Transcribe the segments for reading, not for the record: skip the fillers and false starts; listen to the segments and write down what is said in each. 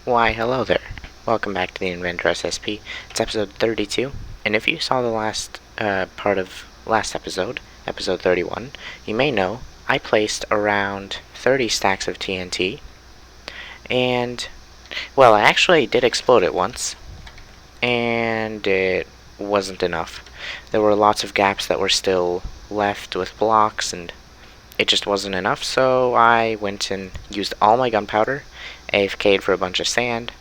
Why, hello there. Welcome back to the Inventor SSP. It's episode 32, and if you saw the last part of last episode, episode 31, you may know I placed around 30 stacks of TNT, and, well, I actually did explode it once, and it wasn't enough. There were lots of gaps that were still left with blocks, and it just wasn't enough, so I went and used all my gunpowder, AFK'd for a bunch of sand,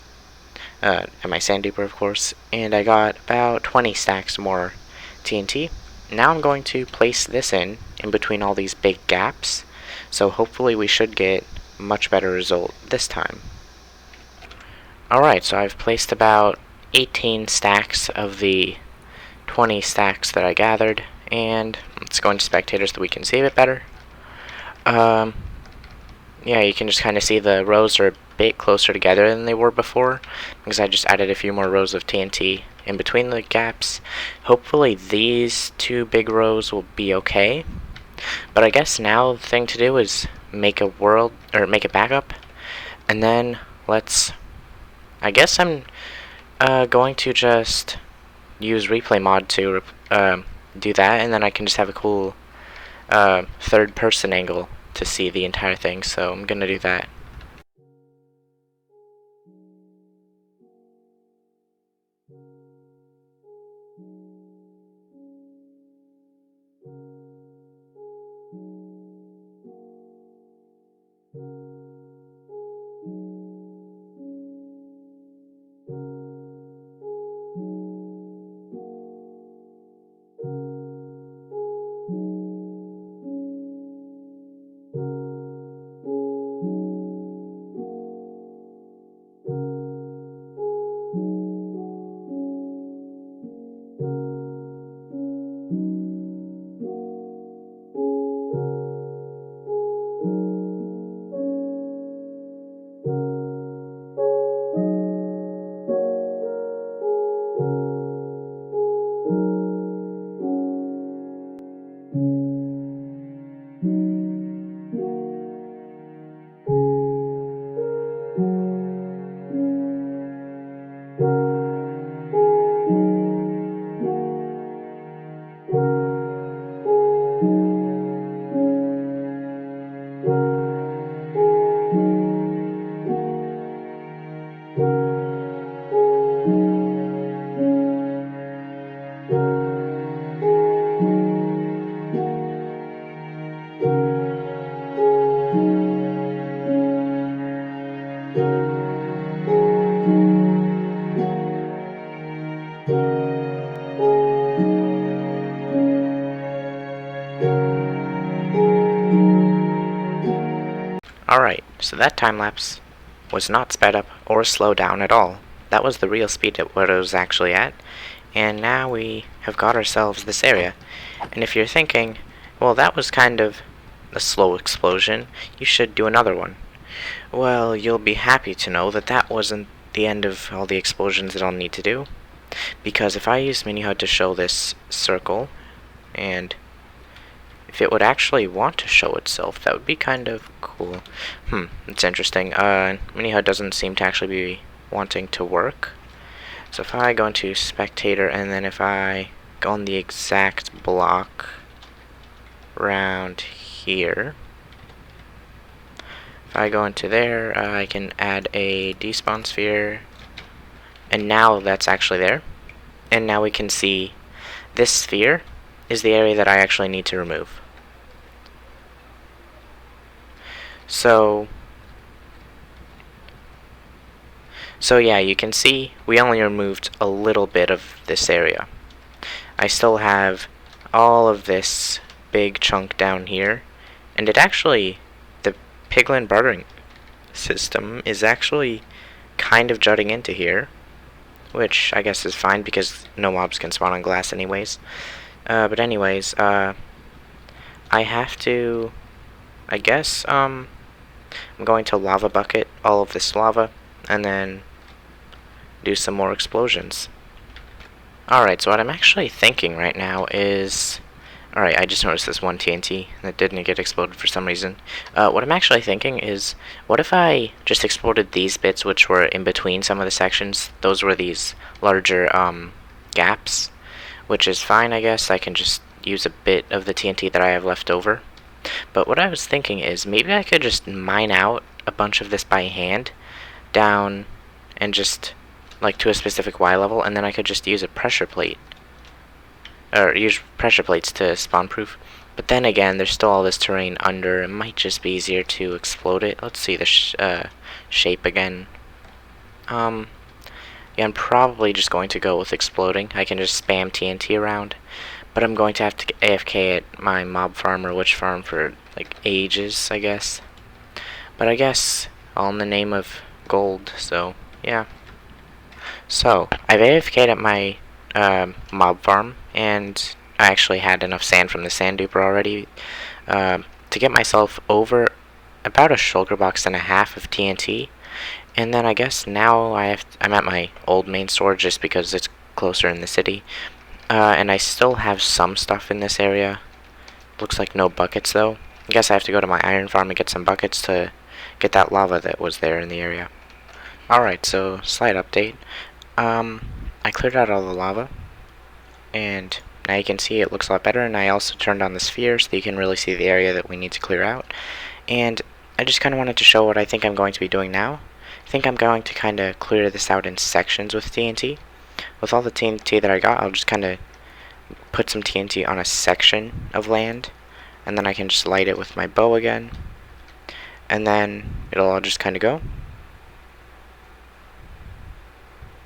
and my sand duper of course, and I got about 20 stacks more TNT. Now I'm going to place this in between all these big gaps, so hopefully we should get a much better result this time. Alright, so I've placed about 18 stacks of the 20 stacks that I gathered, and let's go into spectators so we can see a bit better. Yeah, you can just kind of see the rows are a bit closer together than they were before, because I just added a few more rows of TNT in between the gaps. Hopefully these two big rows will be okay, but I guess now the thing to do is make a backup, and then I guess I'm going to just use replay mod to do that, and then I can just have a cool third person angle to see the entire thing, so I'm gonna do that. Alright, so that time lapse was not sped up or slowed down at all. That was the real speed at what it was actually at, and now we have got ourselves this area. And if you're thinking, well, that was kind of a slow explosion, you should do another one. Well, you'll be happy to know that that wasn't the end of all the explosions that I'll need to do, because if I use MiniHUD to show this circle, and if it would actually want to show itself, that would be kind of cool. It's interesting. MiniHUD doesn't seem to actually be wanting to work. So if I go into spectator, and then if I go on the exact block around here, if I go into there, I can add a despawn sphere, and now that's actually there. And now we can see this sphere is the area that I actually need to remove. So yeah, you can see we only removed a little bit of this area. I still have all of this big chunk down here, and it actually, the piglin bartering system is actually kind of jutting into here, which I guess is fine because no mobs can spawn on glass anyways. But anyways, I have to, I guess, I'm going to lava bucket all of this lava, and then do some more explosions. Alright, so what I'm actually thinking right now is, Alright, I just noticed this one TNT that didn't get exploded for some reason. What I'm actually thinking is, what if I just exploded these bits which were in between some of the sections? Those were these larger, gaps, which is fine, I guess. I can just use a bit of the TNT that I have left over. But what I was thinking is, maybe I could just mine out a bunch of this by hand, down, and just, like, to a specific Y level, and then I could just use a pressure plate. Or use pressure plates to spawn proof. But then again, there's still all this terrain under. It might just be easier to explode it. Let's see the shape again. Yeah, I'm probably just going to go with exploding. I can just spam TNT around. But I'm going to have to AFK at my mob farm or witch farm for, like, ages, I guess. But I guess all in the name of gold, so, yeah. So, I've AFK'd at my mob farm, and I actually had enough sand from the sand duper already to get myself over about a shulker box and a half of TNT. And then I guess now I'm at my old main store just because it's closer in the city. And I still have some stuff in this area. Looks like no buckets though. I guess I have to go to my iron farm and get some buckets to get that lava that was there in the area. Alright, so slight update. I cleared out all the lava, and now you can see it looks a lot better, and I also turned on the sphere so that you can really see the area that we need to clear out. And I just kind of wanted to show what I think I'm going to be doing now. I think I'm going to kind of clear this out in sections with TNT. With all the TNT that I got, I'll just kind of put some TNT on a section of land, and then I can just light it with my bow again, and then it'll all just kind of go.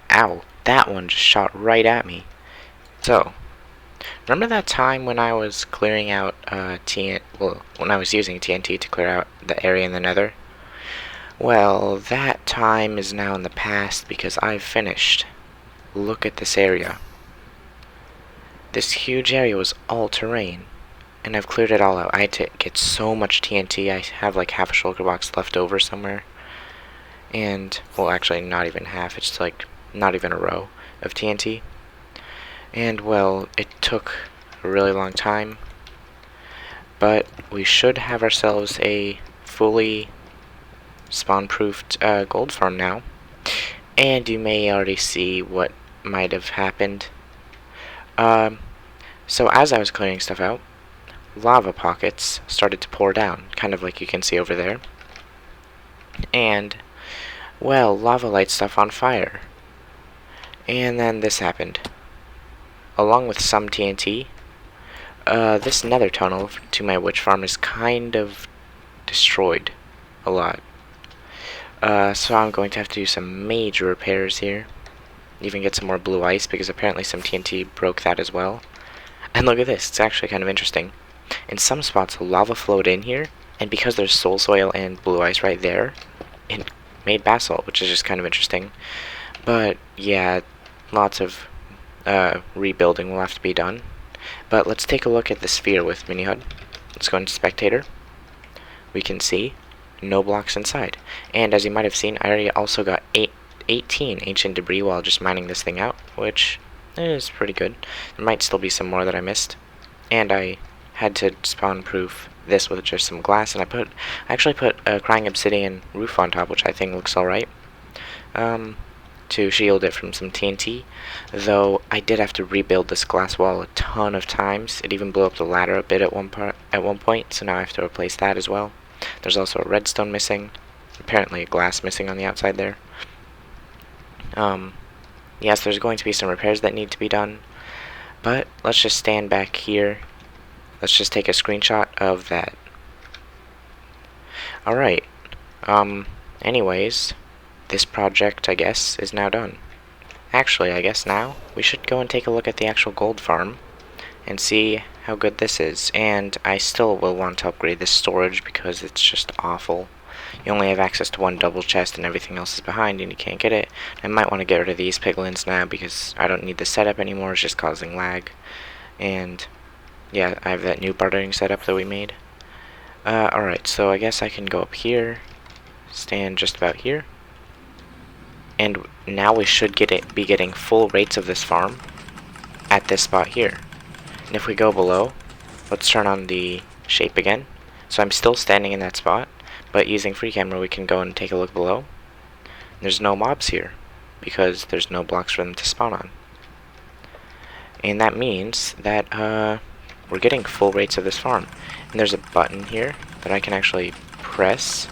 Ow, that one just shot right at me. So, remember that time when I was clearing out when I was using TNT to clear out the area in the nether? Well, that time is now in the past because I've finished. Look at this area. This huge area was all terrain, and I've cleared it all out. I had to get so much TNT. I have like half a shulker box left over somewhere. And, well, actually not even half. It's like not even a row of TNT. And, well, it took a really long time, but we should have ourselves a fully spawn-proofed gold farm now. And you may already see what might have happened. So as I was clearing stuff out, lava pockets started to pour down, kind of like you can see over there. And, well, lava lights stuff on fire. And then this happened. Along with some TNT, this nether tunnel to my witch farm is kind of destroyed a lot. So I'm going to have to do some major repairs here. Even get some more blue ice, because apparently some TNT broke that as well. And look at this, it's actually kind of interesting. In some spots, lava flowed in here, and because there's soul soil and blue ice right there, it made basalt, which is just kind of interesting. But yeah, lots of rebuilding will have to be done. But let's take a look at the sphere with MiniHUD. Let's go into Spectator. We can see no blocks inside. And as you might have seen, I already also got 18 ancient debris while just mining this thing out, which is pretty good. There might still be some more that I missed. And I had to spawn proof this with just some glass, and I actually put a crying obsidian roof on top, which I think looks alright. To shield it from some TNT, though I did have to rebuild this glass wall a ton of times. It even blew up the ladder a bit at one point, so now I have to replace that as well. There's also a redstone missing, apparently a glass missing on the outside there. Yes, there's going to be some repairs that need to be done, but let's just stand back here. Let's just take a screenshot of that. Alright, anyways, this project, I guess, is now done. Actually, I guess now we should go and take a look at the actual gold farm and see how good this is. And I still will want to upgrade this storage because it's just awful. You only have access to one double chest and everything else is behind and you can't get it. I might want to get rid of these piglins now because I don't need the setup anymore. It's just causing lag. And yeah, I have that new bartering setup that we made. Alright, so I guess I can go up here, stand just about here. And now we should be getting full rates of this farm at this spot here. And if we go below, let's turn on the shape again. So I'm still standing in that spot, but using free camera we can go and take a look below. There's no mobs here, because there's no blocks for them to spawn on. And that means that we're getting full rates of this farm. And there's a button here that I can actually press,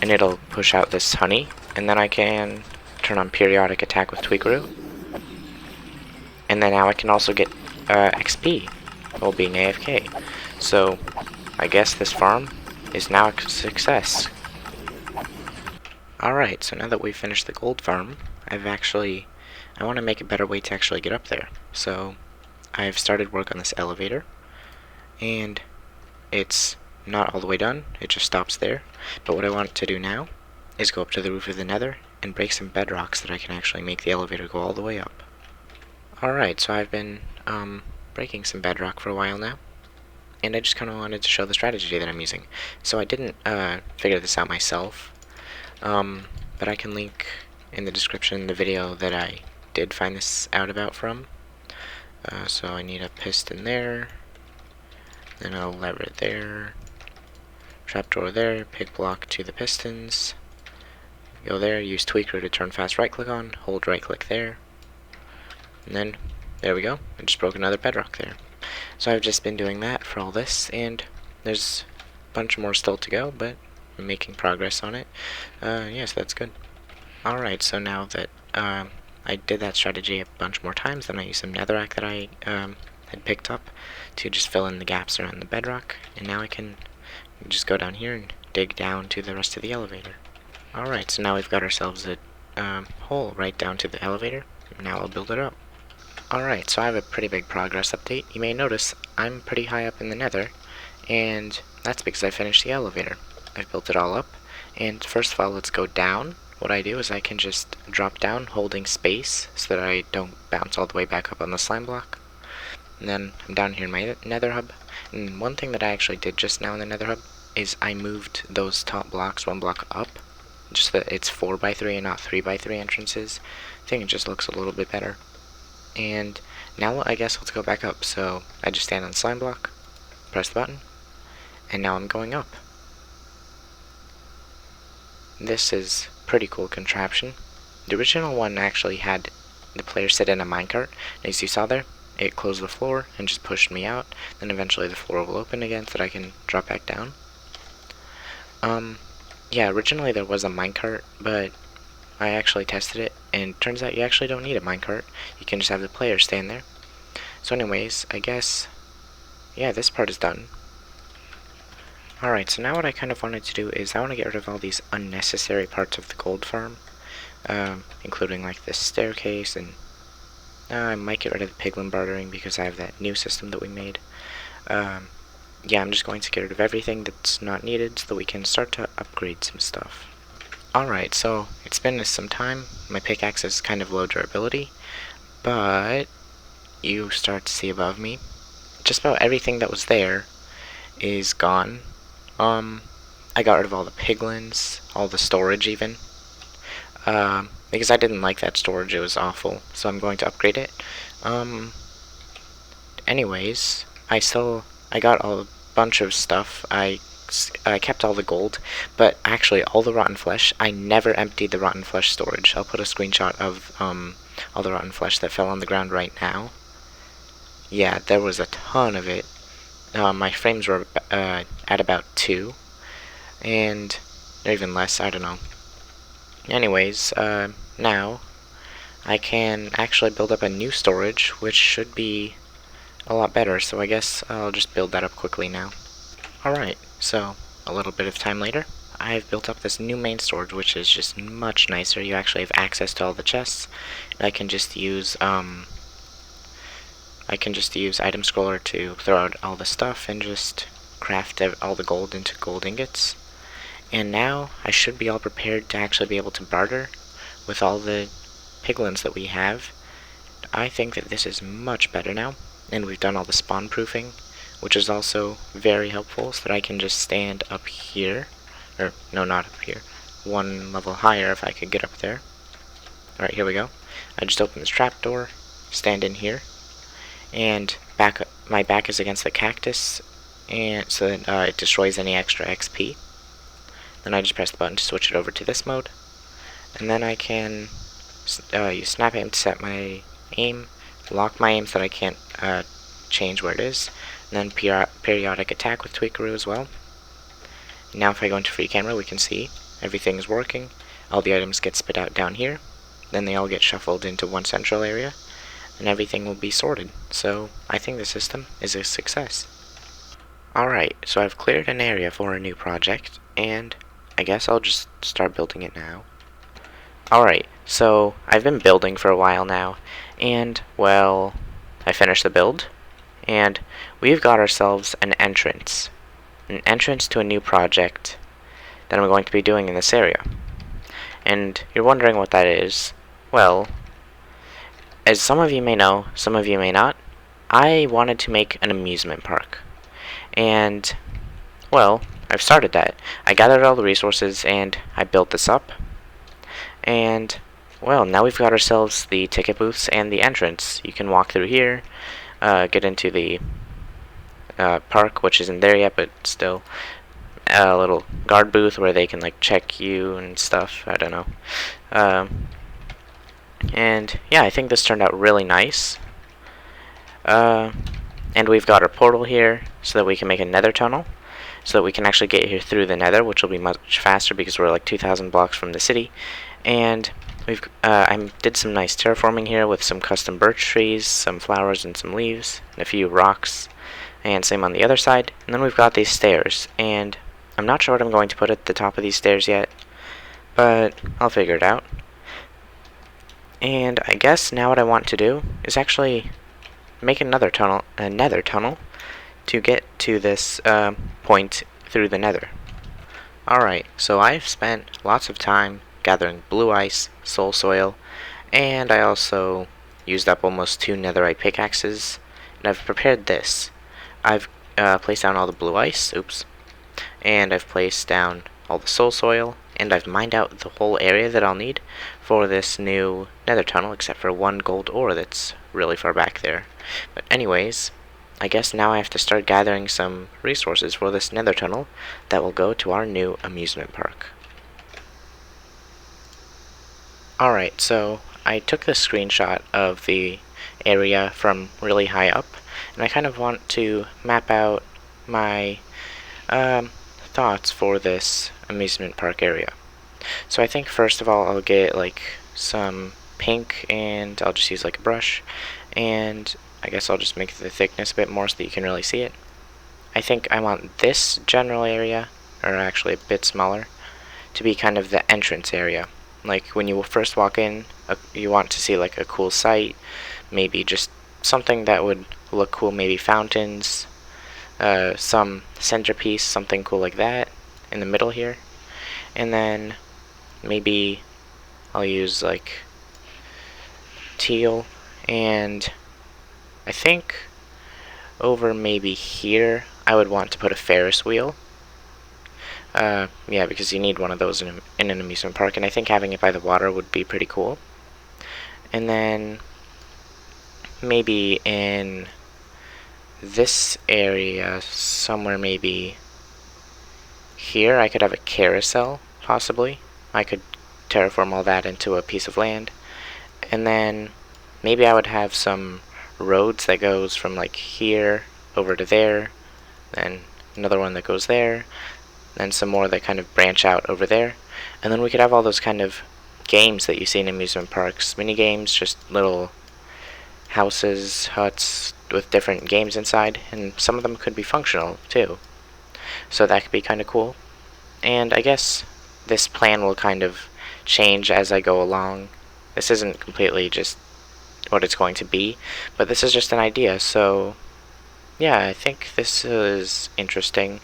and it'll push out this honey, and then I can turn on periodic attack with Tweakaroo. And then now I can also get XP while being AFK. So I guess this farm is now a success. Alright, so now that we've finished the gold farm, I want to make a better way to actually get up there. So I've started work on this elevator, and it's not all the way done, it just stops there. But what I want to do now is go up to the roof of the nether and break some bedrocks so that I can actually make the elevator go all the way up. Alright, so I've been breaking some bedrock for a while now, and I just kind of wanted to show the strategy that I'm using. So I didn't figure this out myself, but I can link in the description the video that I did find this out about from. So I need a piston there, then a lever there, trapdoor there, pig block to the pistons, go there, use Tweaker to turn fast right click on, hold right click there, and then there we go, I just broke another bedrock there. So I've just been doing that for all this, and there's a bunch more still to go, but I'm making progress on it. Yes, that's good. Alright, so now that I did that strategy a bunch more times, then I used some netherrack that I had picked up to just fill in the gaps around the bedrock, and now I can just go down here and dig down to the rest of the elevator. Alright, so now we've got ourselves a hole right down to the elevator. Now I'll build it up. Alright, so I have a pretty big progress update. You may notice I'm pretty high up in the nether, and that's because I finished the elevator. I've built it all up, and first of all, let's go down. What I do is I can just drop down holding space so that I don't bounce all the way back up on the slime block. And then I'm down here in my nether hub, and one thing that I actually did just now in the nether hub is I moved those top blocks one block up, just that it's 4x3 and not 3x3 entrances. I think it just looks a little bit better. And now I guess let's go back up. So I just stand on the slime block, press the button, and now I'm going up. This is a pretty cool contraption. The original one actually had the player sit in a minecart, and as you saw there, it closed the floor and just pushed me out. Then eventually the floor will open again so that I can drop back down. Yeah, originally there was a minecart, but I actually tested it, and it turns out you actually don't need a minecart. You can just have the player stand there. So anyways, I guess, yeah, this part is done. Alright, so now what I kind of wanted to do is I want to get rid of all these unnecessary parts of the gold farm, including like this staircase, and I might get rid of the piglin bartering because I have that new system that we made. Yeah, I'm just going to get rid of everything that's not needed so that we can start to upgrade some stuff. Alright, so it's been some time. My pickaxe is kind of low durability, but you start to see above me, just about everything that was there is gone. I got rid of all the piglins, all the storage even, because I didn't like that storage, it was awful, so I'm going to upgrade it. Anyways, I got a bunch of stuff. I kept all the gold, but actually all the rotten flesh, I never emptied the rotten flesh storage. I'll put a screenshot of all the rotten flesh that fell on the ground right now. Yeah, there was a ton of it. My frames were at about 2, and or even less, I don't know. Anyways, now I can actually build up a new storage, which should be a lot better, so I guess I'll just build that up quickly now. Alright, so a little bit of time later, I've built up this new main storage, which is just much nicer. You actually have access to all the chests, and I can just use item scroller to throw out all the stuff and just craft all the gold into gold ingots. And now I should be all prepared to actually be able to barter with all the piglins that we have. I think that this is much better now, and we've done all the spawn proofing, which is also very helpful, so that I can just stand up here, or no, not up here, one level higher if I could get up there. Alright, here we go. I just open this trapdoor, stand in here, and my back is against the cactus, and so that it destroys any extra XP. Then I just press the button to switch it over to this mode, and then I can use snap aim to set my aim, lock my aim so that I can't change where it is, and then periodic attack with Tweakaroo as well. Now if I go into free camera, we can see everything is working. All the items get spit out down here, then they all get shuffled into one central area, and everything will be sorted. So I think the system is a success. Alright, so I've cleared an area for a new project, and I guess I'll just start building it now. Alright, so I've been building for a while now, and, well, I finished the build, and we've got ourselves an entrance to a new project that I'm going to be doing in this area. And you're wondering what that is. Well, as some of you may know, some of you may not, I wanted to make an amusement park. And, well, I've started that. I gathered all the resources and I built this up. And, well, now we've got ourselves the ticket booths and the entrance. You can walk through here, get into the park, which isn't there yet, but still a little guard booth where they can like check you and stuff. I don't know. And yeah, I think this turned out really nice. And we've got our portal here so that we can make a nether tunnel, so that we can actually get here through the nether, which will be much faster because we're like 2,000 blocks from the city. And we've I did some nice terraforming here with some custom birch trees, some flowers and some leaves, and a few rocks. And same on the other side. And then we've got these stairs, and I'm not sure what I'm going to put at the top of these stairs yet, but I'll figure it out. And I guess now what I want to do is actually make a nether tunnel to get to this point through the nether. Alright, so I've spent lots of time gathering blue ice, soul soil, and I also used up almost 2 netherite pickaxes, and I've prepared this. I've placed down all the blue ice, and I've placed down all the soul soil, and I've mined out the whole area that I'll need for this new nether tunnel, except for 1 gold ore that's really far back there. But anyways, I guess now I have to start gathering some resources for this nether tunnel that will go to our new amusement park. Alright, so I took the screenshot of the area from really high up, and I kind of want to map out my thoughts for this amusement park area. So I think first of all I'll get like some pink, and I'll just use like a brush, and I guess I'll just make the thickness a bit more so that you can really see it. I think I want this general area, or actually a bit smaller, to be kind of the entrance area. Like when you first walk in, you want to see like a cool sight, maybe just something that would look cool, maybe fountains, some centerpiece, something cool like that in the middle here. And then maybe I'll use like teal, and I think over maybe here I would want to put a Ferris wheel. Yeah, because you need one of those in an amusement park, and I think having it by the water would be pretty cool. And then maybe in this area somewhere, maybe here, I could have a carousel, possibly. I could terraform all that into a piece of land. And then maybe I would have some roads that goes from like here over to there, then another one that goes there, then some more that kind of branch out over there. And then we could have all those kind of games that you see in amusement parks, mini games, just little houses, huts with different games inside, and some of them could be functional too, so that could be kind of cool. And I guess this plan will kind of change as I go along. This isn't completely just what it's going to be, but this is just an idea. So yeah, I think this is interesting.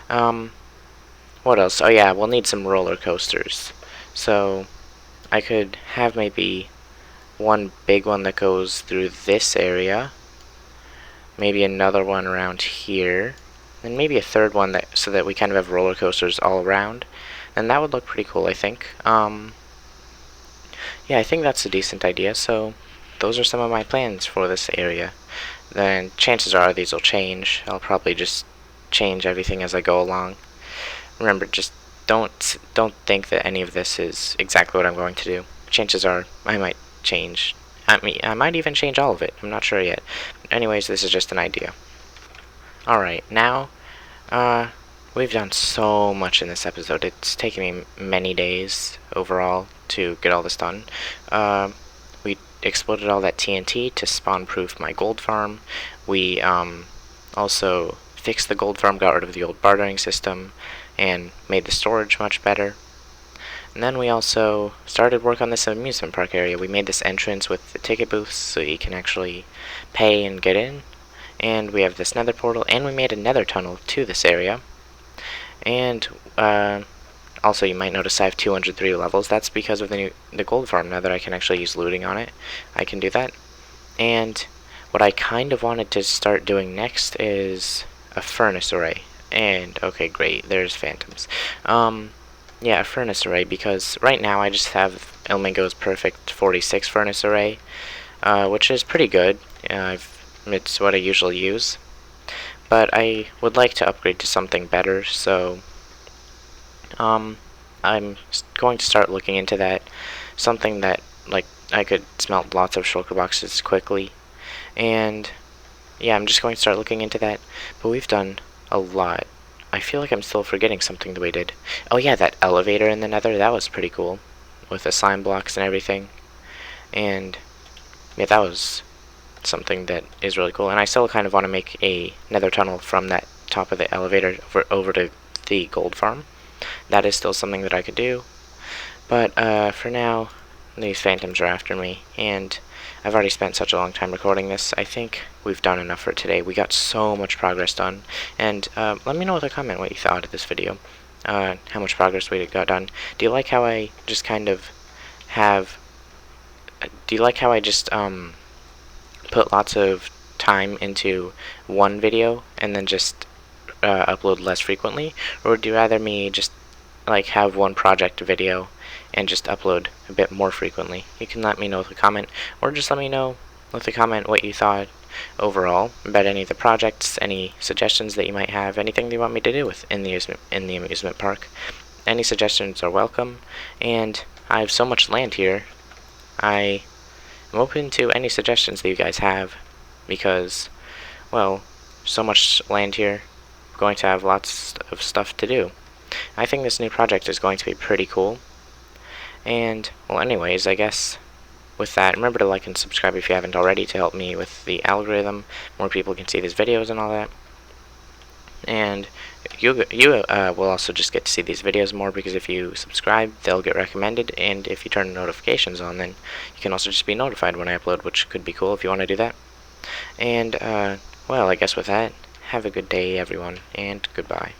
What else? Oh yeah, we'll need some roller coasters. So I could have maybe one big one that goes through this area, maybe another one around here, and maybe a third one that so that we kind of have roller coasters all around, and that would look pretty cool, I think. Yeah, I think that's a decent idea. So those are some of my plans for this area. then chances are these will change. I'll probably just change everything as I go along. Remember, just don't think that any of this is exactly what I'm going to do. Chances are I might change. I might even change all of it. I'm not sure yet. Anyways, this is just an idea. Alright, now, we've done so much in this episode. It's taken me many days overall to get all this done. We exploded all that TNT to spawn-proof my gold farm. We, also fixed the gold farm, got rid of the old bartering system, and made the storage much better. And then we also started work on this amusement park area. We made this entrance with the ticket booths so you can actually pay and get in. And we have this nether portal, and we made a nether tunnel to this area. And also you might notice I have 203 levels. That's because of the gold farm. Now that I can actually use looting on it, I can do that. And what I kind of wanted to start doing next is a furnace array. And okay, great, there's phantoms. Yeah, a furnace array, because right now I just have Ilmingo's perfect 46 furnace array, which is pretty good. It's what I usually use, but I would like to upgrade to something better, so I'm going to start looking into that. Something that, like, I could smelt lots of shulker boxes quickly, and yeah, I'm just going to start looking into that. But we've done a lot. I feel like I'm still forgetting something that we did. Oh yeah, that elevator in the nether, that was pretty cool, with the slime blocks and everything. And yeah, that was something that is really cool. And I still kind of want to make a nether tunnel from that top of the elevator over to the gold farm. That is still something that I could do. But for now, these phantoms are after me, and I've already spent such a long time recording this. I think we've done enough for today. We got so much progress done. And let me know with a comment what you thought of this video. How much progress we got done. Do you like how I just kind of have... Do you like how I just put lots of time into one video and then just upload less frequently? Or would you rather me just like have one project video and just upload a bit more frequently? You can let me know with a comment, or just let me know with a comment what you thought overall about any of the projects, any suggestions that you might have, anything that you want me to do with in the amusement park. Any suggestions are welcome, and I have so much land here. I am open to any suggestions that you guys have, because, well, so much land here, I'm going to have lots of stuff to do. I think this new project is going to be pretty cool. And, well, anyways, I guess with that, remember to like and subscribe if you haven't already to help me with the algorithm. More people can see these videos and all that. And you will also just get to see these videos more, because if you subscribe, they'll get recommended. And if you turn notifications on, then you can also just be notified when I upload, which could be cool if you want to do that. And, well, I guess with that, have a good day, everyone, and goodbye.